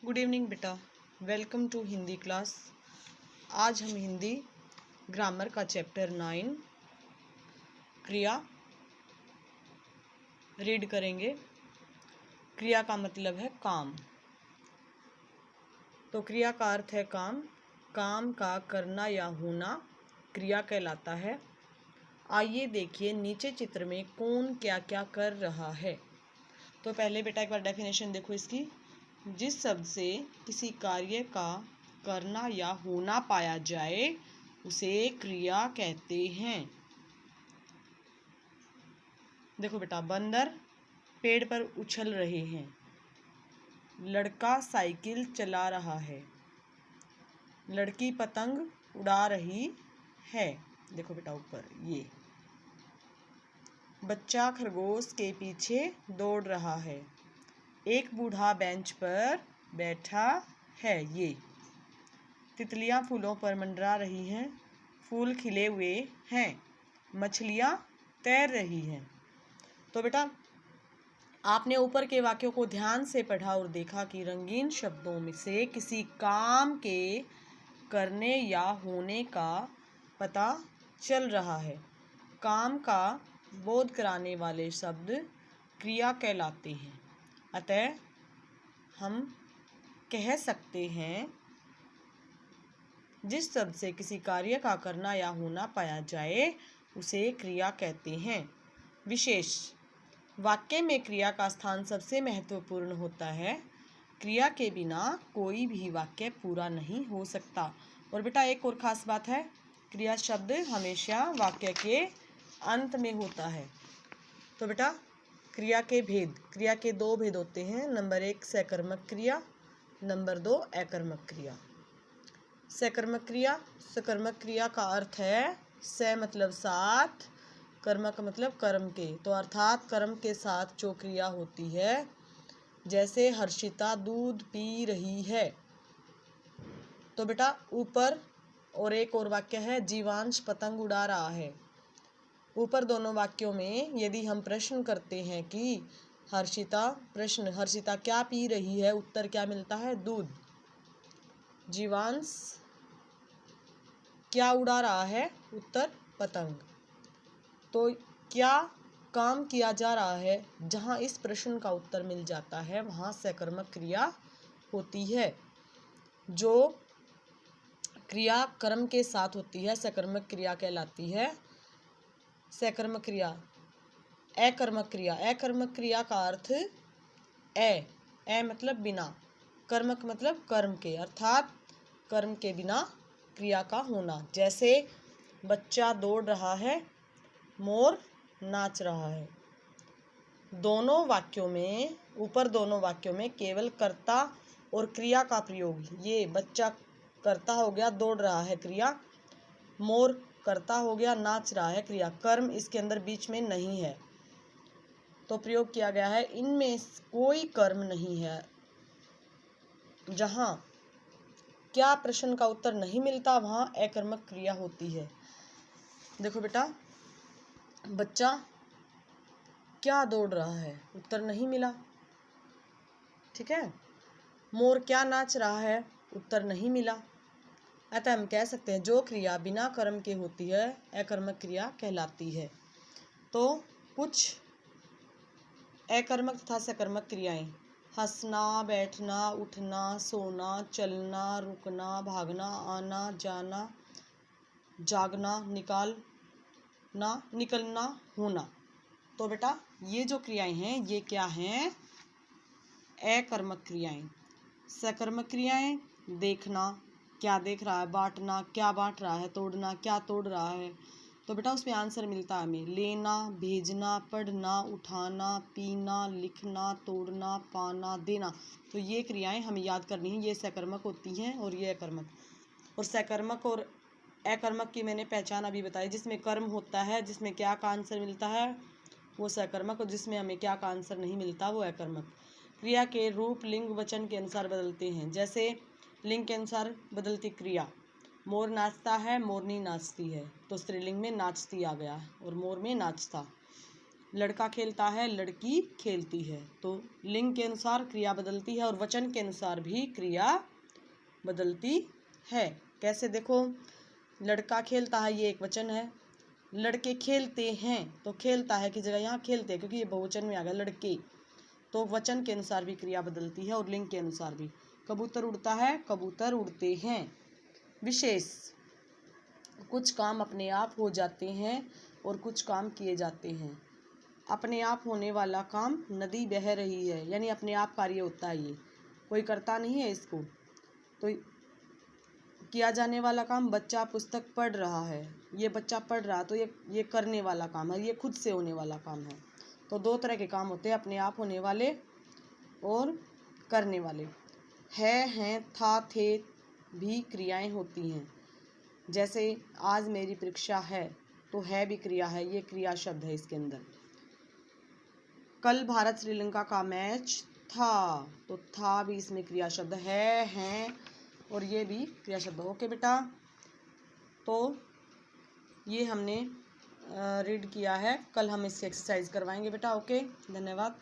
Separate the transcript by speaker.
Speaker 1: Good evening बेटा, welcome to Hindi class. आज हम हिंदी ग्रामर का चैप्टर 9 क्रिया रीड करेंगे। क्रिया का मतलब है काम। तो क्रिया का अर्थ है काम। काम का करना या होना क्रिया कहलाता है। आइए देखिए नीचे चित्र में कौन क्या क्या कर रहा है। तो पहले बेटा एक बार डेफिनेशन देखो इसकी। जिस शब्द से किसी कार्य का करना या होना पाया जाए उसे क्रिया कहते हैं। देखो बेटा, बंदर पेड़ पर उछल रहे हैं, लड़का साइकिल चला रहा है, लड़की पतंग उड़ा रही है। देखो बेटा ऊपर ये बच्चा खरगोश के पीछे दौड़ रहा है, एक बूढ़ा बेंच पर बैठा है। ये तितलियां फूलों पर मंडरा रही हैं, फूल खिले हुए हैं, मछलियां तैर रही हैं। तो बेटा आपने ऊपर के वाक्यों को ध्यान से पढ़ा और देखा कि रंगीन शब्दों में से किसी काम के करने या होने का पता चल रहा है। काम का बोध कराने वाले शब्द क्रिया कहलाते हैं। अतः हम कह सकते हैं जिस शब्द से किसी कार्य का करना या होना पाया जाए उसे क्रिया कहते हैं। विशेष वाक्य में क्रिया का स्थान सबसे महत्वपूर्ण होता है। क्रिया के बिना कोई भी वाक्य पूरा नहीं हो सकता। और बेटा एक और ख़ास बात है, क्रिया शब्द हमेशा वाक्य के अंत में होता है। तो बेटा क्रिया के भेद, क्रिया के दो भेद होते हैं। नंबर 1 सकर्मक क्रिया, नंबर 2 अकर्मक क्रिया। सकर्मक क्रिया, सकर्मक क्रिया का अर्थ है स मतलब साथ, कर्मक मतलब कर्म के। तो अर्थात कर्म के साथ जो क्रिया होती है, जैसे हर्षिता दूध पी रही है। तो बेटा ऊपर और एक और वाक्य है जीवांश पतंग उड़ा रहा है। ऊपर दोनों वाक्यों में यदि हम प्रश्न करते हैं कि हर्षिता क्या पी रही है, उत्तर क्या मिलता है? दूध। जीवांश क्या उड़ा रहा है? उत्तर पतंग। तो क्या काम किया जा रहा है, जहाँ इस प्रश्न का उत्तर मिल जाता है वहाँ सकर्मक क्रिया होती है। जो क्रिया कर्म के साथ होती है सकर्मक क्रिया कहलाती है। सकर्मक क्रिया। अकर्मक क्रिया, अकर्मक क्रिया का अर्थ ए मतलब बिना, कर्मक मतलब कर्म के, अर्थात कर्म के बिना क्रिया का होना। जैसे बच्चा दौड़ रहा है, मोर नाच रहा है। दोनों वाक्यों में, ऊपर दोनों वाक्यों में केवल कर्ता और क्रिया का प्रयोग। ये बच्चा कर्ता हो गया, दौड़ रहा है क्रिया, मोर कर्ता हो गया, नाच रहा है क्रिया। कर्म इसके अंदर बीच में नहीं है, तो प्रयोग किया गया है। इनमें कोई कर्म नहीं है। जहाँ क्या प्रश्न का उत्तर नहीं मिलता वहाँ अकर्मक क्रिया होती है। देखो बेटा, बच्चा क्या दौड़ रहा है, उत्तर नहीं मिला, ठीक है। मोर क्या नाच रहा है, उत्तर नहीं मिला। अतः हम कह सकते हैं जो क्रिया बिना कर्म के होती है अकर्मक क्रिया कहलाती है। तो कुछ अकर्मक तथा सकर्मक क्रियाएं: हंसना, बैठना, उठना, सोना, चलना, रुकना, भागना, आना, जाना, जागना, निकलना, होना। तो बेटा ये जो क्रियाएं हैं ये क्या हैं? अकर्मक क्रियाएं। सकर्मक क्रियाएं: देखना, क्या देख रहा है, बांटना, क्या बांट रहा है, तोड़ना, क्या तोड़ रहा है। तो बेटा उसमें आंसर मिलता है हमें लेना, भेजना, पढ़ना, उठाना, पीना, लिखना, तोड़ना, पाना, देना। तो ये क्रियाएं हमें याद करनी है, ये सकर्मक होती हैं और ये अकर्मक। और सकर्मक और अकर्मक की मैंने पहचान अभी बताई। जिसमें कर्म होता है, जिसमें क्या का आंसर मिलता है वो सकर्मक, और जिसमें हमें क्या का आंसर नहीं मिलता वो अकर्मक। क्रिया के रूप लिंग वचन के अनुसार बदलते हैं। जैसे लिंग के अनुसार बदलती क्रिया, मोर नाचता है, मोरनी नाचती है, तो स्त्रीलिंग में नाचती आ गया और मोर में नाचता। लड़का खेलता है, लड़की खेलती है। तो लिंग के अनुसार क्रिया बदलती है और वचन के अनुसार भी क्रिया बदलती है। कैसे देखो, लड़का खेलता है ये एक वचन है, लड़के खेलते हैं तो खेलता है की जगह यहाँ खेलते हैं, क्योंकि ये बहुवचन में आ गया लड़के। तो वचन के अनुसार भी क्रिया बदलती है और लिंग के अनुसार भी। कबूतर उड़ता है, कबूतर उड़ते हैं। विशेष, कुछ काम अपने आप हो जाते हैं और कुछ काम किए जाते हैं। अपने आप होने वाला काम नदी बह रही है, यानी अपने आप कार्य होता है, ये कोई करता नहीं है इसको। तो किया जाने वाला काम, बच्चा पुस्तक पढ़ रहा है, ये बच्चा पढ़ रहा है तो ये करने वाला काम है, ये खुद से होने वाला काम है। तो दो तरह के काम होते हैं, अपने आप होने वाले और करने वाले। है, हैं, था, थे भी क्रियाएं होती हैं। जैसे आज मेरी परीक्षा है, तो है भी क्रिया है, ये क्रिया शब्द है इसके अंदर। कल भारत श्रीलंका का मैच था, तो था भी इसमें क्रिया शब्द है, हैं और ये भी क्रिया शब्द। ओके बेटा, तो ये हमने रीड किया है, कल हम इससे एक्सरसाइज करवाएंगे बेटा। ओके, धन्यवाद।